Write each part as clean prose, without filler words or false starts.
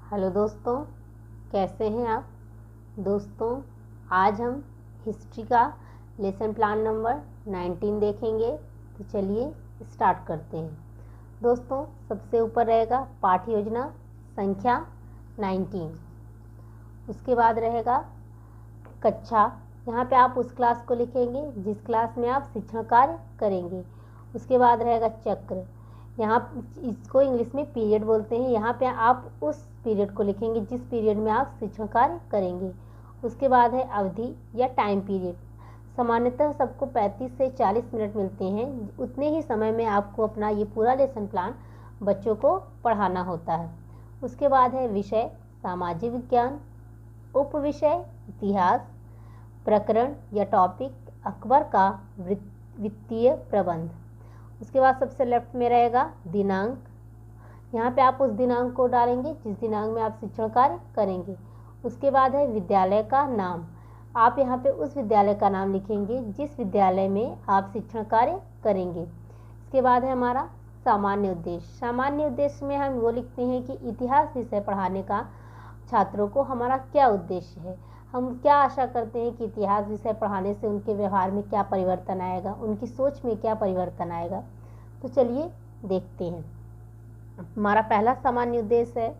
Hello दोस्तों, कैसे हैं आप। दोस्तों, आज हम हिस्ट्री का लेसन प्लान नंबर 19 देखेंगे। तो चलिए स्टार्ट करते हैं। दोस्तों, सबसे ऊपर रहेगा पाठ्य योजना संख्या 19। उसके बाद रहेगा कक्षा। यहाँ पे आप उस क्लास को लिखेंगे जिस क्लास में आप शिक्षण कार्य करेंगे। उसके बाद रहेगा चक्र। यहाँ इसको इंग्लिश में पीरियड बोलते हैं। यहाँ पे आप उस पीरियड को लिखेंगे जिस पीरियड में आप शिक्षण कार्य करेंगे। उसके बाद है अवधि या टाइम पीरियड। सामान्यतः सबको 35 से 40 मिनट मिलते हैं। उतने ही समय में आपको अपना ये पूरा लेसन प्लान बच्चों को पढ़ाना होता है। उसके बाद है विषय सामाजिक विज्ञान, उप विषय इतिहास, प्रकरण या टॉपिक अकबर का वित्तीय प्रबंध। उसके बाद सबसे लेफ्ट में रहेगा दिनांक। यहाँ पे आप उस दिनांक को डालेंगे जिस दिनांक में आप शिक्षण कार्य करेंगे। उसके बाद है विद्यालय का नाम। आप यहाँ पे उस विद्यालय का नाम लिखेंगे जिस विद्यालय में आप शिक्षण कार्य करेंगे। इसके बाद है हमारा सामान्य उद्देश्य। सामान्य उद्देश्य में हम वो लिखते हैं कि इतिहास विषय पढ़ाने का छात्रों को हमारा क्या उद्देश्य है। हम क्या आशा करते हैं कि इतिहास विषय पढ़ाने से उनके व्यवहार में क्या परिवर्तन आएगा, उनकी सोच में क्या परिवर्तन आएगा। तो चलिए देखते हैं। हमारा पहला सामान्य उद्देश्य है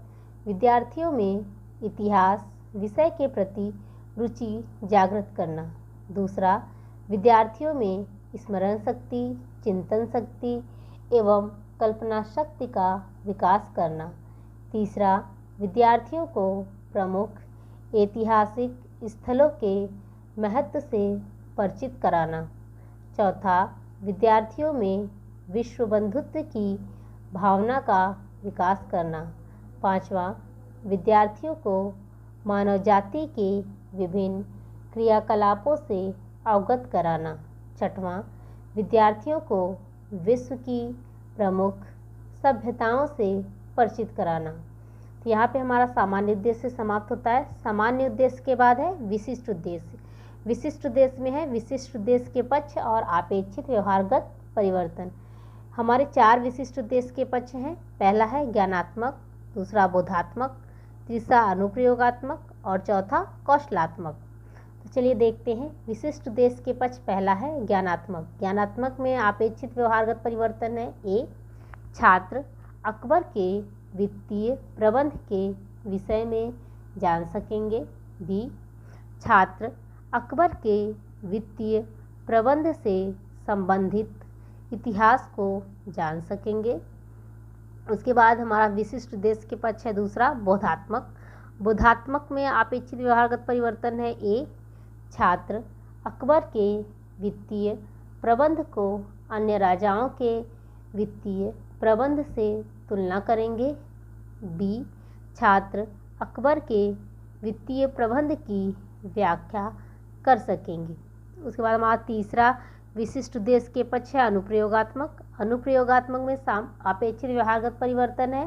विद्यार्थियों में इतिहास विषय के प्रति रुचि जागृत करना। दूसरा, विद्यार्थियों में स्मरण शक्ति, चिंतन शक्ति एवं कल्पना शक्ति का विकास करना। तीसरा, विद्यार्थियों को प्रमुख ऐतिहासिक स्थलों के महत्व से परिचित कराना। चौथा, विद्यार्थियों में विश्व बंधुत्व की भावना का विकास करना। पांचवा, विद्यार्थियों को मानव जाति के विभिन्न क्रियाकलापों से अवगत कराना। छठवां, विद्यार्थियों को विश्व की प्रमुख सभ्यताओं से परिचित कराना। तो यहाँ पे हमारा सामान्य उद्देश्य समाप्त होता है। सामान्य उद्देश्य के बाद है विशिष्ट उद्देश्य। विशिष्ट उद्देश्य में है विशिष्ट उद्देश्य के पक्ष और अपेक्षित व्यवहारगत परिवर्तन। हमारे 4 विशिष्ट उद्देश्य के पक्ष हैं। पहला है ज्ञानात्मक, दूसरा बोधात्मक, तीसरा अनुप्रयोगात्मक और चौथा कौशलात्मक। तो चलिए देखते हैं। विशिष्ट उद्देश्य के पक्ष पहला है ज्ञानात्मक। ज्ञानात्मक में अपेक्षित व्यवहारगत परिवर्तन है। ए, छात्र अकबर के वित्तीय प्रबंध के विषय में जान सकेंगे। बी, छात्र अकबर के वित्तीय प्रबंध से संबंधित इतिहास को जान सकेंगे। उसके बाद हमारा विशिष्ट उद्देश्य के पक्ष है दूसरा बोधात्मक। बोधात्मक में अपेक्षित व्यवहारगत परिवर्तन है। ए, छात्र अकबर के वित्तीय प्रबंध को अन्य राजाओं के वित्तीय प्रबंध से तुलना करेंगे। बी, छात्र अकबर के वित्तीय प्रबंध की व्याख्या कर सकेंगे। उसके बाद हमारा तीसरा विशिष्ट उद्देश्य के पक्ष है अनुप्रयोगात्मक। अनुप्रयोगात्मक में अपेक्षित व्यवहारगत परिवर्तन है।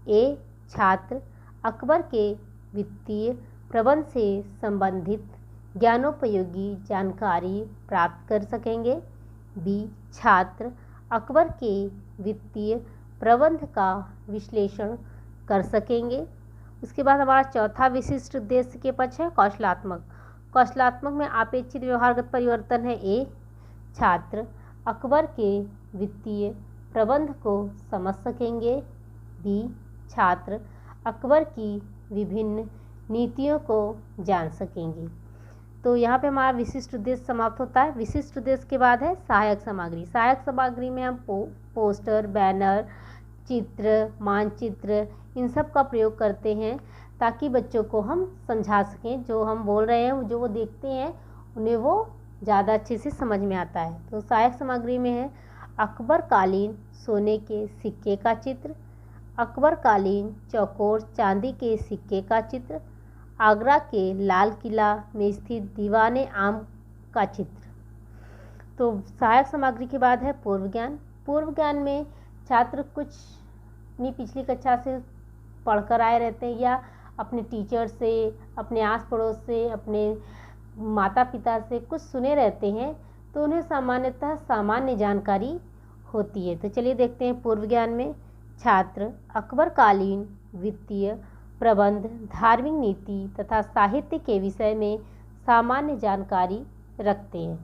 ए, छात्र अकबर के वित्तीय प्रबंध से संबंधित ज्ञानोपयोगी जानकारी प्राप्त कर सकेंगे। बी, छात्र अकबर के वित्तीय प्रबंध का विश्लेषण कर सकेंगे। उसके बाद हमारा चौथा विशिष्ट उद्देश्य के पक्ष है कौशलात्मक। कौशलात्मक में अपेक्षित व्यवहारगत परिवर्तन है। ए, छात्र अकबर के वित्तीय प्रबंध को समझ सकेंगे। बी, छात्र अकबर की विभिन्न नीतियों को जान सकेंगे। तो यहाँ पे हमारा विशिष्ट उद्देश्य समाप्त होता है। विशिष्ट उद्देश्य के बाद है सहायक सामग्री। सहायक सामग्री में हम पोस्टर, बैनर, चित्र, मानचित्र इन सब का प्रयोग करते हैं ताकि बच्चों को हम समझा सकें। जो हम बोल रहे हैं, जो वो देखते हैं, उन्हें वो ज़्यादा अच्छे से समझ में आता है। तो सहायक सामग्री में है अकबर कालीन सोने के सिक्के का चित्र, अकबर कालीन चौकोर चांदी के सिक्के का चित्र, आगरा के लाल किला में स्थित दीवाने आम का चित्र। तो सहायक सामग्री के बाद है पूर्व ज्ञान। पूर्व ज्ञान में छात्र कुछ अपनी पिछली कक्षा से पढ़कर आए रहते हैं या अपने टीचर से, अपने आस पड़ोस से, अपने माता पिता से कुछ सुने रहते हैं, तो उन्हें सामान्यतः सामान्य जानकारी होती है। तो चलिए देखते हैं पूर्व ज्ञान में छात्र अकबर कालीन वित्तीय प्रबंध, धार्मिक नीति तथा साहित्य के विषय में सामान्य जानकारी रखते हैं।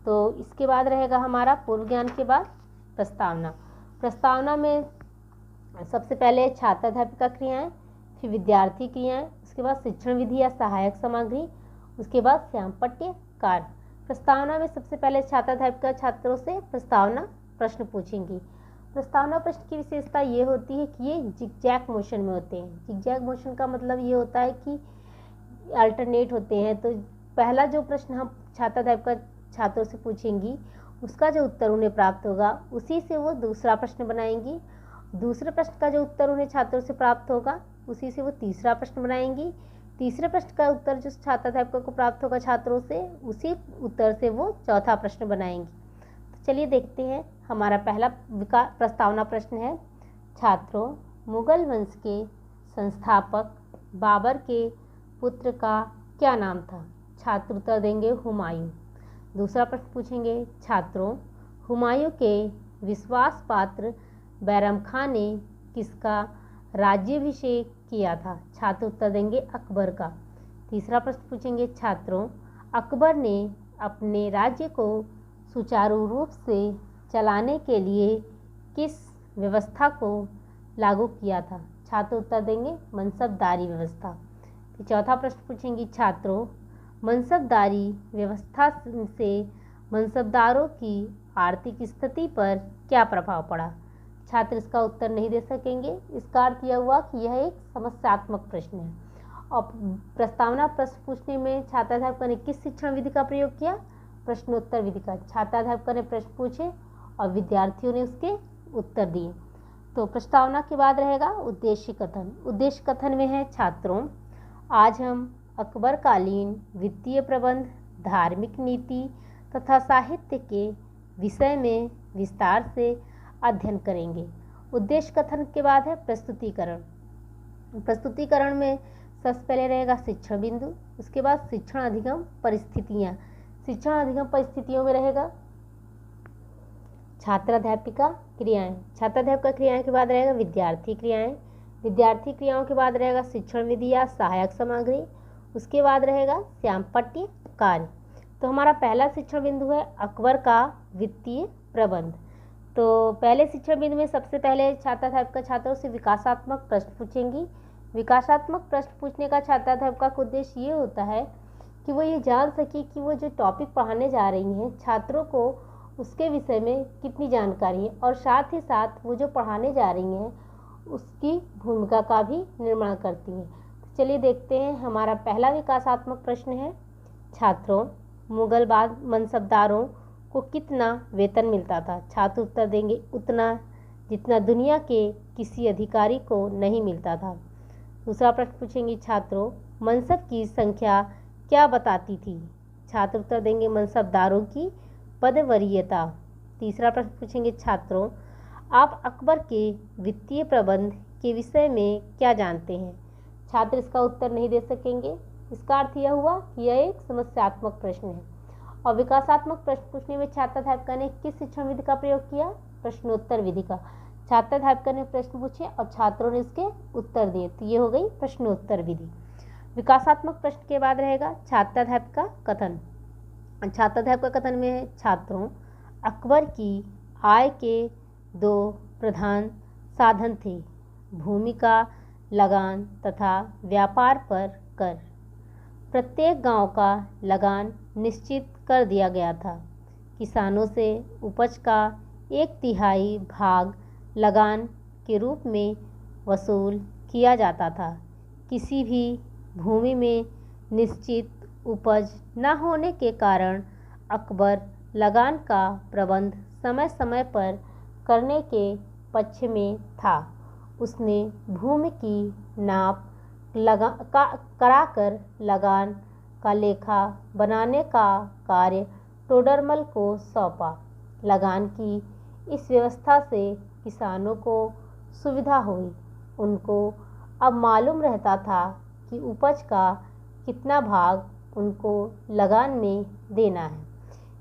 तो इसके बाद रहेगा हमारा पूर्व ज्ञान के बाद प्रस्तावना। प्रस्तावना में सबसे पहले छात्राध्यापिका क्रियाएं, फिर विद्यार्थी क्रियाएं, उसके बाद शिक्षण विधि या सहायक सामग्री, उसके बाद श्यामपट्ट कार्य। प्रस्तावना में सबसे पहले छात्राध्यापिका छात्रों से प्रस्तावना प्रश्न पूछेंगी। प्रस्तावना प्रश्न की विशेषता ये होती है कि ये जिगजैग मोशन में होते हैं। जिगजैग मोशन का मतलब ये होता है कि अल्टरनेट होते हैं। तो पहला जो प्रश्न हम छात्राध्यापिका छात्रों से पूछेंगी, उसका जो उत्तर उन्हें प्राप्त होगा उसी से वो दूसरा प्रश्न बनाएंगी। दूसरे प्रश्न का जो उत्तर उन्हें छात्रों से प्राप्त होगा उसी से वो तीसरा प्रश्न बनाएंगी। तीसरे प्रश्न का उत्तर जो छात्राध्यापिका को प्राप्त होगा छात्रों से, उसी उत्तर से वो चौथा प्रश्न बनाएंगी। तो चलिए देखते हैं। हमारा पहला प्रस्तावना प्रश्न है, छात्रों, मुगल वंश के संस्थापक बाबर के पुत्र का क्या नाम था? छात्र उत्तर देंगे हुमायूं। दूसरा प्रश्न पूछेंगे, छात्रों, हुमायूं के विश्वास पात्र बैरम खां ने किसका राज्याभिषेक किया था? छात्र उत्तर देंगे अकबर का। तीसरा प्रश्न पूछेंगे, छात्रों, अकबर ने अपने राज्य को सुचारू रूप से चलाने के लिए किस व्यवस्था को लागू किया था? छात्र उत्तर देंगे मनसबदारी व्यवस्था। फिर चौथा प्रश्न पूछेंगे, छात्रों, मनसबदारी व्यवस्था से मनसबदारों की आर्थिक स्थिति पर क्या प्रभाव पड़ा? छात्र इसका उत्तर नहीं दे सकेंगे। इसका अर्थ यह हुआ कि यह एक समस्यात्मक प्रश्न है। और प्रस्तावना प्रश्न पूछने में छात्राध्यापिका ने किस शिक्षण विधि का प्रयोग किया? प्रश्नोत्तर विधि का। छात्राध्यापिका ने प्रश्न पूछे और विद्यार्थियों ने उसके उत्तर दिए। तो प्रस्तावना के बाद रहेगा उद्देश्य कथन। उद्देश्य कथन में है, छात्रों, आज हम अकबरकालीन वित्तीय प्रबंध, धार्मिक नीति तथा साहित्य के विषय में विस्तार से अध्ययन करेंगे। उद्देश्य कथन के बाद है प्रस्तुतिकरण। प्रस्तुतिकरण में सबसे पहले रहेगा शिक्षण बिंदु, उसके बाद शिक्षण अधिगम परिस्थितियाँ। शिक्षण अधिगम परिस्थितियों में रहेगा छात्राध्यापिका क्रियाएं। छात्राध्यापिका क्रियाएं के बाद रहेगा विद्यार्थी क्रियाएं। विद्यार्थी क्रियाओं के बाद रहेगा शिक्षण विधि या सहायक सामग्री। उसके बाद रहेगा श्यामपट्ट कार्य। तो हमारा पहला शिक्षण बिंदु है अकबर का वित्तीय प्रबंध। तो पहले शिक्षण बिंदु में सबसे पहले छात्राध्यापिका छात्रों से विकासात्मक प्रश्न पूछेंगी। विकासात्मक प्रश्न पूछने का छात्राध्यापिका का उद्देश्य ये होता है कि वो ये जान सके कि वो जो टॉपिक पढ़ाने जा रही हैं छात्रों को उसके विषय में कितनी जानकारी है, और साथ ही साथ वो जो पढ़ाने जा रही हैं उसकी भूमिका का भी निर्माण करती हैं। तो चलिए देखते हैं। हमारा पहला विकासात्मक प्रश्न है, छात्रों, मुगल मनसबदारों को कितना वेतन मिलता था? छात्र उत्तर देंगे उतना जितना दुनिया के किसी अधिकारी को नहीं मिलता था। दूसरा प्रश्न पूछेंगे, छात्रों, मनसब की संख्या क्या बताती थी? छात्र उत्तर देंगे मनसबदारों की पदवरीयता। तीसरा प्रश्न पूछेंगे, छात्रों, आप अकबर के वित्तीय प्रबंध के विषय में क्या जानते हैं? छात्र इसका उत्तर नहीं दे सकेंगे। इसका अर्थ यह हुआ कि यह एक समस्यात्मक प्रश्न है। और विकासात्मक प्रश्न पूछने में छात्राध्यापिका ने किस शिक्षण विधि का प्रयोग किया? प्रश्नोत्तर विधि का। छात्राध्यापिका ने प्रश्न पूछे और छात्रों ने इसके उत्तर दिए, तो ये हो गई प्रश्नोत्तर विधि। विकासात्मक प्रश्न के बाद रहेगा छात्राध्यापिका कथन। छात्राध्यापिका कथन में है, छात्रों, अकबर की आय के दो प्रधान साधन थे, भूमि का लगान तथा व्यापार पर कर। प्रत्येक गांव का लगान निश्चित कर दिया गया था। किसानों से उपज का 1/3 भाग लगान के रूप में वसूल किया जाता था। किसी भी भूमि में निश्चित उपज न होने के कारण अकबर लगान का प्रबंध समय समय पर करने के पक्ष में था। उसने भूमि की नाप कराकर लगान का लेखा बनाने का कार्य टोडरमल को सौंपा। लगान की इस व्यवस्था से किसानों को सुविधा हुई। उनको अब मालूम रहता था कि उपज का कितना भाग उनको लगान में देना है।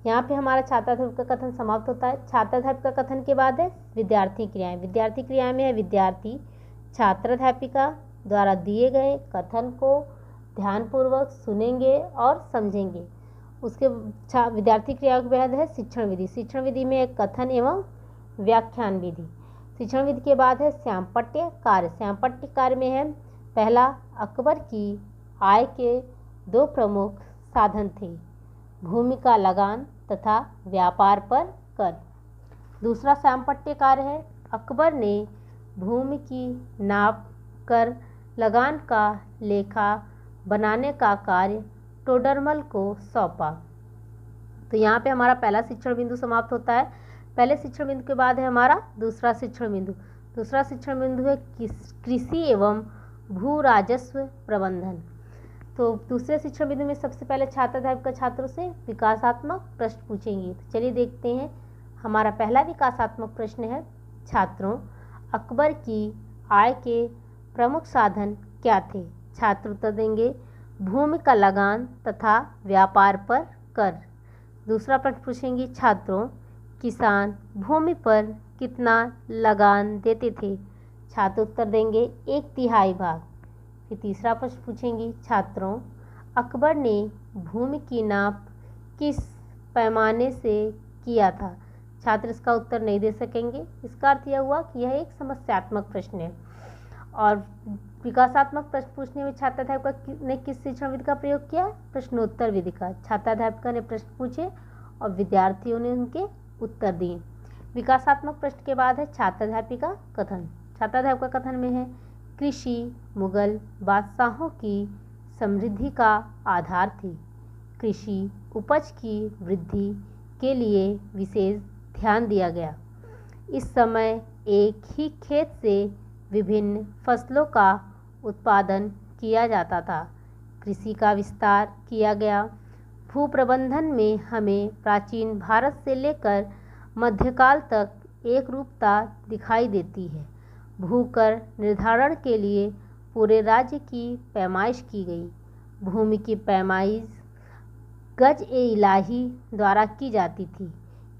यहाँ पे हमारा छात्राध्यापिका का कथन समाप्त होता है। छात्राध्यापिका कथन के बाद है विद्यार्थी क्रियाएं। विद्यार्थी क्रियाएं में है विद्यार्थी, छात्राध्यापिका, द्वारा दिए गए कथन को ध्यानपूर्वक सुनेंगे और समझेंगे। उसके विद्यार्थी क्रिया के बाद है शिक्षण विधि। शिक्षण विधि में एक कथन एवं व्याख्यान विधि। शिक्षण विधि के बाद है श्यामपट्य कार्य। श्यामपट्य कार्य में है पहला, अकबर की आय के दो प्रमुख साधन थे, भूमि का लगान तथा व्यापार पर कर। दूसरा श्यामपट्य कार्य है अकबर ने भूमि की नाप कर लगान का लेखा बनाने का कार्य टोडरमल को सौंपा। तो यहाँ पे हमारा पहला शिक्षण बिंदु समाप्त होता है। पहले शिक्षण बिंदु के बाद है हमारा दूसरा शिक्षण बिंदु। दूसरा शिक्षण बिंदु है कृषि एवं भू राजस्व प्रबंधन। तो दूसरे शिक्षण बिंदु में सबसे पहले छात्राध्यापक छात्रों से विकासात्मक प्रश्न पूछेंगे। तो चलिए देखते हैं। हमारा पहला विकासात्मक प्रश्न है, छात्रों अकबर की आय के प्रमुख साधन क्या थे? छात्र उत्तर देंगे, भूमि का लगान तथा व्यापार पर कर। दूसरा प्रश्न पूछेंगे, छात्रों किसान भूमि पर कितना लगान देते थे? छात्र उत्तर देंगे 1/3 भाग। फिर तीसरा प्रश्न पूछेंगे, छात्रों अकबर ने भूमि की नाप किस पैमाने से किया था? छात्र इसका उत्तर नहीं दे सकेंगे। इसका अर्थ यह हुआ कि यह एक समस्यात्मक प्रश्न है। और विकासात्मक प्रश्न पूछने में छात्राध्यापक ने किस शिक्षण विधि का प्रयोग किया? प्रश्नोत्तर विधि का। छात्राध्यापिका ने प्रश्न पूछे और विद्यार्थियों ने उनके उत्तर दिए। विकासात्मक प्रश्न के बाद है छात्राध्यापिका कथन। छात्राध्यापिका कथन में है, कृषि मुगल बादशाहों की समृद्धि का आधार थी। कृषि उपज की वृद्धि के लिए विशेष ध्यान दिया गया। इस समय एक ही खेत से विभिन्न फसलों का उत्पादन किया जाता था। कृषि का विस्तार किया गया। भू प्रबंधन में हमें प्राचीन भारत से लेकर मध्यकाल तक एक रूपता दिखाई देती है। भू कर निर्धारण के लिए पूरे राज्य की पैमाइश की गई। भूमि की पैमाइश गज ए इलाही द्वारा की जाती थी।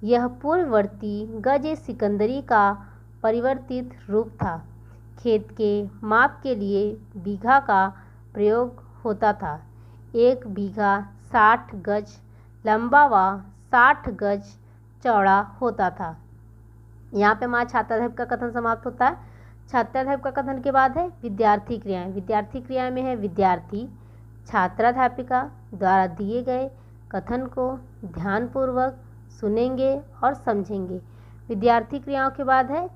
यह पूर्ववर्ती गज ए सिकंदरी का परिवर्तित रूप था। खेत के माप के लिए बीघा का प्रयोग होता था। एक बीघा 60 गज लंबा व 60 गज चौड़ा होता था। यहाँ पे हमारा छात्राध्यापक का कथन समाप्त होता है। छात्राध्यापक का कथन के बाद है विद्यार्थी क्रियाएं। विद्यार्थी क्रिया में है विद्यार्थी छात्राध्यापिका द्वारा दिए गए कथन को ध्यानपूर्वक सुनेंगे और समझेंगे। विद्यार्थी क्रियाओं के बाद है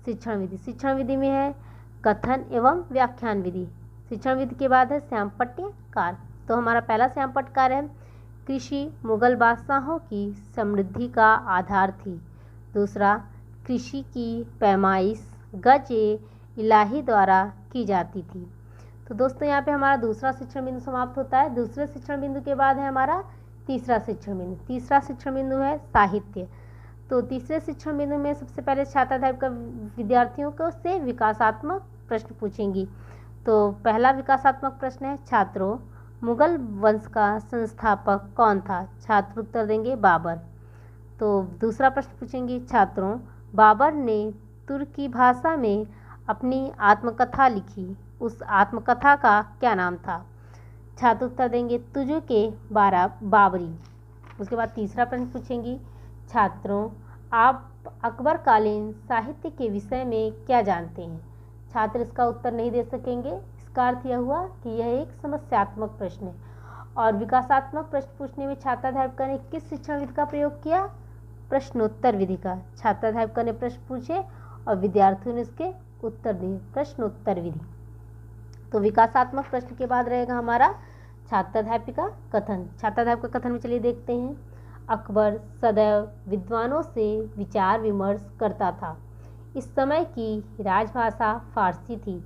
शिक्षण विधि। शिक्षण विधि में है कथन एवं व्याख्यान विधि। शिक्षण विधि के बाद है श्यामपट्य कार्य। तो हमारा पहला श्यामपट्य कार्य है, कृषि मुगल बादशाहों की समृद्धि का आधार थी। दूसरा, कृषि की पैमाइश गज ए इलाही द्वारा की जाती थी। तो दोस्तों यहाँ पे हमारा दूसरा शिक्षण बिंदु समाप्त होता है। दूसरे शिक्षण बिंदु के बाद है हमारा तीसरा शिक्षण बिंदु। तीसरा शिक्षण बिंदु है साहित्य। तो तीसरे शिक्षण बिंदु में सबसे पहले छात्राध्यापिका विद्यार्थियों को से विकासात्मक प्रश्न पूछेंगी। तो पहला विकासात्मक प्रश्न है, छात्रों मुगल वंश का संस्थापक कौन था? छात्र उत्तर देंगे बाबर। तो दूसरा प्रश्न पूछेंगी, छात्रों बाबर ने तुर्की भाषा में अपनी आत्मकथा लिखी, उस आत्मकथा का क्या नाम था? छात्र उत्तर देंगे तुजुक-ए बाबरी। उसके बाद तीसरा प्रश्न पूछेंगी, छात्रों आप अकबरकालीन साहित्य के विषय में क्या जानते हैं? छात्र इसका उत्तर नहीं दे सकेंगे। इसका अर्थ यह हुआ कि यह एक समस्यात्मक प्रश्न है। और विकासात्मक प्रश्न पूछने में छात्राध्यापिका ने किस शिक्षण विधि का प्रयोग किया? प्रश्नोत्तर विधि का। छात्राध्यापिका ने प्रश्न पूछे और विद्यार्थियों ने इसके उत्तर दिए, प्रश्नोत्तर विधि। तो विकासात्मक प्रश्न के बाद रहेगा हमारा छात्राध्यापिका कथन। छात्राध्यापिका कथन में चलिए देखते हैं। अकबर सदैव विद्वानों से विचार विमर्श करता था। इस समय की राजभाषा फारसी थी।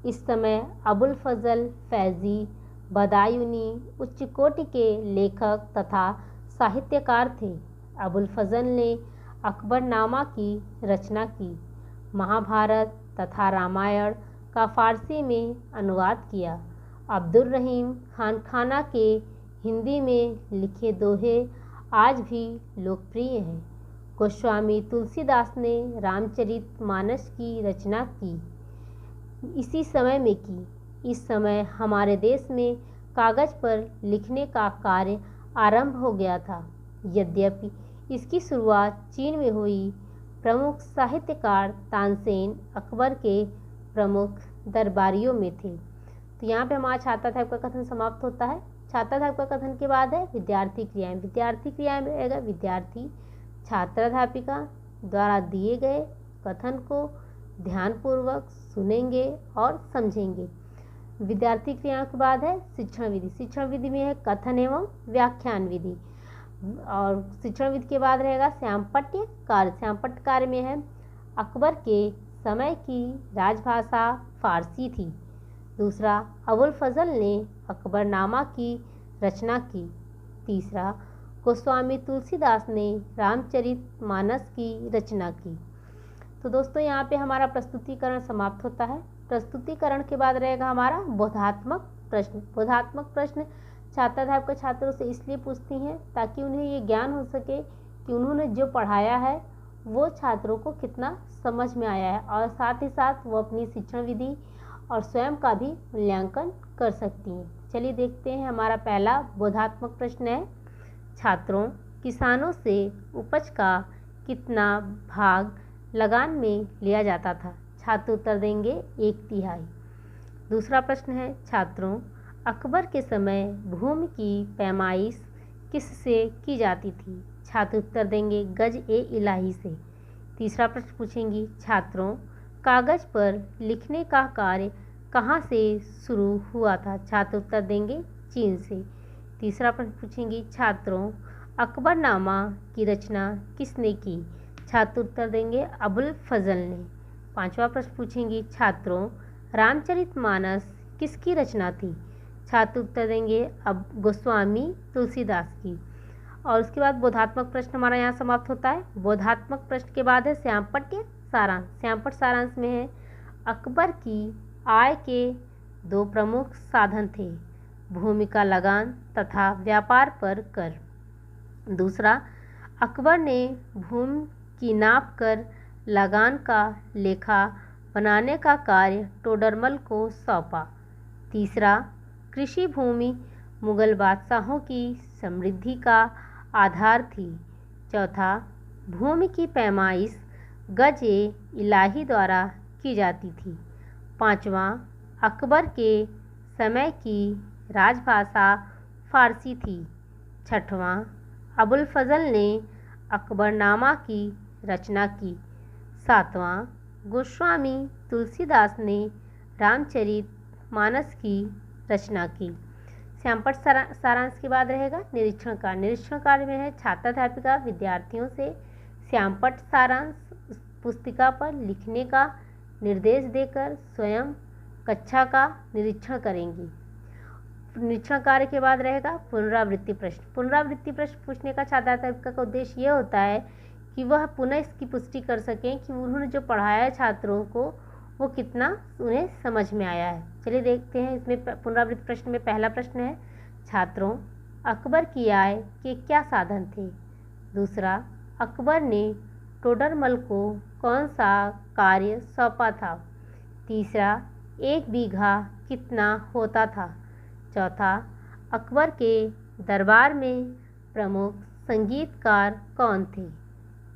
इस समय अबुल फजल फैजी बदायूनी उच्च कोटि के लेखक तथा साहित्यकार थे। अबुल फजल ने अकबरनामा की रचना की। महाभारत तथा रामायण का फारसी में अनुवाद किया। अब्दुल रहीम खान खाना के हिंदी में लिखे दोहे आज भी लोकप्रिय हैं। गोस्वामी तुलसीदास ने रामचरितमानस की रचना की इसी समय में की। इस समय हमारे देश में कागज पर लिखने का कार्य आरंभ हो गया था। यद्यपि इसकी शुरुआत चीन में हुई। प्रमुख साहित्यकार तानसेन अकबर के प्रमुख दरबारियों में थे। तो यहाँ पे हमारा छात्र टाइप का कथन समाप्त होता है। छात्र टाइप का कथन के बाद है विद्यार्थी क्रियाएं। विद्यार्थी क्रियाएं में रहेगा विद्यार्थी छात्राध्यापिका द्वारा दिए गए कथन को ध्यानपूर्वक सुनेंगे और समझेंगे। विद्यार्थी क्रियाओं के बाद है शिक्षण विधि। शिक्षण विधि में है कथन एवं व्याख्यान विधि। और शिक्षण विधि के बाद रहेगा श्यामपट्ट कार्य। श्यामपट्ट कार्य में है अकबर के समय की राजभाषा फारसी थी। दूसरा, अबुल फजल ने अकबरनामा की रचना की। तीसरा, गोस्वामी तुलसीदास ने रामचरितमानस की रचना की। तो दोस्तों यहाँ पे हमारा प्रस्तुतिकरण समाप्त होता है। प्रस्तुतिकरण के बाद रहेगा हमारा बोधात्मक प्रश्न। बोधात्मक प्रश्न छात्राध्याप के छात्रों से इसलिए पूछती हैं ताकि उन्हें ये ज्ञान हो सके कि उन्होंने जो पढ़ाया है वो छात्रों को कितना समझ में आया है, और साथ ही साथ वो अपनी शिक्षण विधि और स्वयं का भी मूल्यांकन कर सकती हैं। चलिए देखते हैं। हमारा पहला बोधात्मक प्रश्न है, छात्रों, किसानों से उपज का कितना भाग लगान में लिया जाता था? छात्र उत्तर देंगे 1/3। दूसरा प्रश्न है, छात्रों, अकबर के समय भूमि की पैमाइश किससे की जाती थी? छात्र उत्तर देंगे गज-ए-इलाही से। तीसरा प्रश्न पूछेंगी, छात्रों, कागज पर लिखने का कार्य कहाँ से शुरू हुआ था? छात्र उत्तर देंगे चीन से। तीसरा प्रश्न पूछेंगी, छात्रों, अकबरनामा की रचना किसने की? छात्र उत्तर देंगे अबुल फजल ने। पांचवा प्रश्न पूछेंगी, छात्रों, रामचरितमानस किसकी रचना थी? छात्र उत्तर देंगे अब गोस्वामी तुलसीदास की। और उसके बाद बोधात्मक प्रश्न हमारा यहाँ समाप्त होता है। बोधात्मक प्रश्न के बाद है श्यामपट्ट सारांश। श्यामपट्ट सारांश में है अकबर की आय के 2 प्रमुख साधन थे, भूमि का लगान तथा व्यापार पर कर। दूसरा, अकबर ने भूमि की नाप कर लगान का लेखा बनाने का कार्य टोडरमल को सौंपा। तीसरा, कृषि भूमि मुगल बादशाहों की समृद्धि का आधार थी। चौथा, भूमि की पैमाइश गज-ए-इलाही द्वारा की जाती थी। पांचवा, अकबर के समय की राजभाषा फारसी थी। छठवां, अबुल फजल ने अकबरनामा की रचना की। सातवां, गोस्वामी तुलसीदास ने रामचरितमानस की रचना की। श्यामपट्ट सारांश के बाद रहेगा निरीक्षण कार्य। निरीक्षण कार्य में है छात्राध्यापिका विद्यार्थियों से श्यामपट्ट सारांश पुस्तिका पर लिखने का निर्देश देकर स्वयं कक्षा का निरीक्षण करेंगी। निरीक्षण कार्य के बाद रहेगा पुनरावृत्ति प्रश्न। पुनरावृत्ति प्रश्न पूछने का छात्राध्यापिका का उद्देश्य ये होता है कि वह पुनः इसकी पुष्टि कर सकें कि उन्होंने जो पढ़ाया है छात्रों को वो कितना उन्हें समझ में आया है। चलिए देखते हैं। इसमें पुनरावृत्ति प्रश्न में पहला प्रश्न है, छात्रों, अकबर की आय के क्या साधन थे? दूसरा, अकबर ने टोडरमल को कौन सा कार्य सौंपा था? तीसरा, 1 बीघा कितना होता था? चौथा, अकबर के दरबार में प्रमुख संगीतकार कौन थे?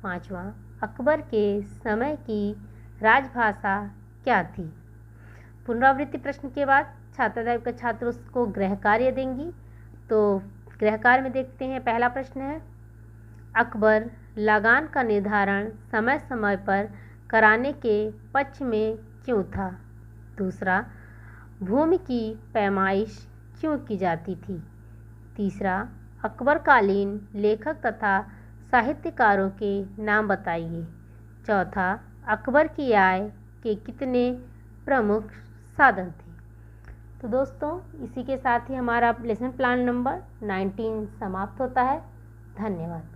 पांचवा, अकबर के समय की राजभाषा क्या थी? पुनरावृत्ति प्रश्न के बाद छात्राध्यापिका छात्रों को गृह कार्य देंगी। तो गृह कार्य में देखते हैं। पहला प्रश्न है, अकबर लगान का निर्धारण समय समय पर कराने के पक्ष में क्यों था? दूसरा, भूमि की पैमाइश क्यों की जाती थी? तीसरा, अकबरकालीन लेखक तथा साहित्यकारों के नाम बताइए। चौथा, अकबर की आय के कितने प्रमुख साधन थे? तो दोस्तों इसी के साथ ही हमारा लेसन प्लान नंबर 19 समाप्त होता है। धन्यवाद।